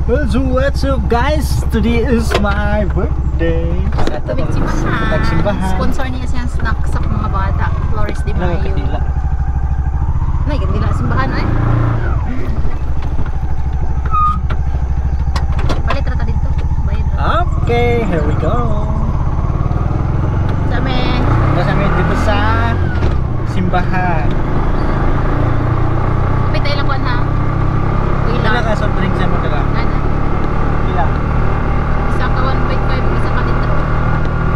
What's up guys? Today is my birthday. Nagsimbahan. Sponsor niya siyang snack sa mga bata. Flores de Mayo. Nagkandila simbahan ay. Palit rata dito. Bayad rata. Okay, here we go. Kami dito sa simbahan. Kapit tayo lang ha. Ilan ka soft drink sa mga lang? Ilan? Isa ka 1.5, isa ka dito.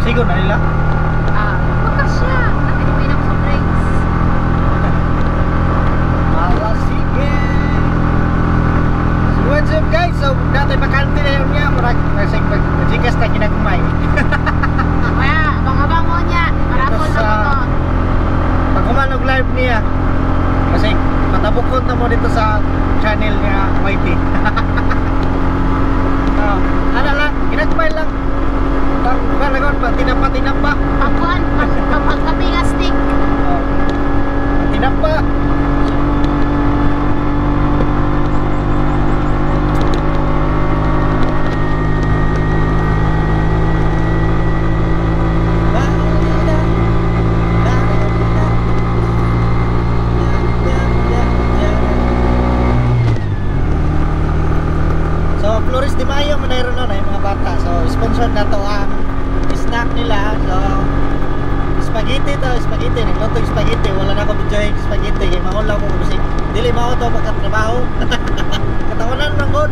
Sigo na nila? Baka siya. Nakalimuin ako soft drinks. Ala, sige. So what's up guys? So dati bakante na yun niya. Marasing pag-jikas na kinakumay. Kaya, bango-bango niya. Marapol na ito. Pag kumanog live niya. Kasi matabukot na mo dito sa channel niya YT. Ano lang, ginagpay lang. Talagon ba, tinapa. Papuan, pagkapi nga stick. Tinapa. Flores de Mayo mayroon nun yung mga bata. So sponsored na to ang snack nila. So spaghetti to, spaghetti. Nagluto yung spaghetti. Wala na ako bidyohin spaghetti. Kaya maulaw ko kasi dili mao to pagkatrabaho. Katawanan lang good.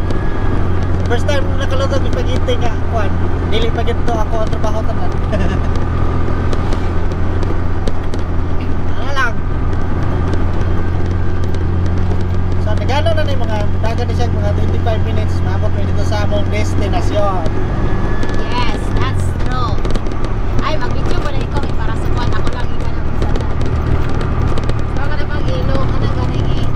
First time nakaluto yung spaghetti nga. Kuan, dili spaghetti to ako ang trabaho tanan. Ano lang. So nagano na yung mga dagan na siya mga 25 minutes. Maabot mo dito sa among destinasyon. Yes, that's true. Ay, mag-video ko na ikaw para sa kuwan. Ako lang iba na magsala. So, ka na mag-ilo. Ka na ganigi.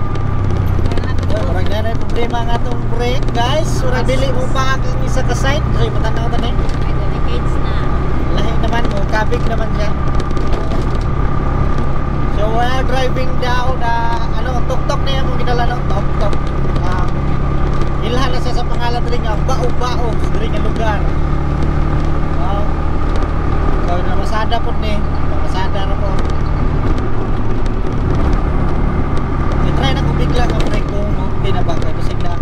Marag na na problema nga itong brake guys. Sura dili mo pa ang isa ka side. So ipatanaw ta na eh. Ay, delicates na. Lahi naman mo. Kabig naman siya. So while driving down tuk-tuk na yan mong ginala ng tuk-tuk. Ilhan na siya sa pangalan rin nga Bao-Bao sa rin nga lugar. So namasada po ni namasada na po. I-try na kung bigla ang brake ko pinabak ay kasi na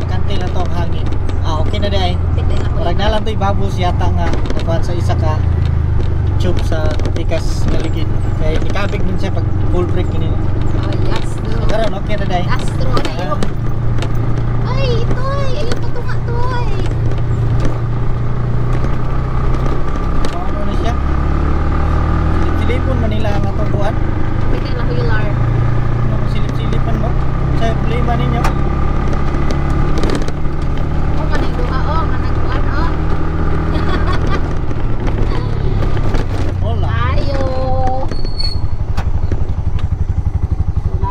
kanti na to ang hangin. Okay na di ay marag na lang to ibabos yata nga nakuhan sa isa ka tube sa tikas ngaligid kaya ikabig din siya pag full brake kanina. Oh, yes, true. Karon okay na di ay That's true na yun.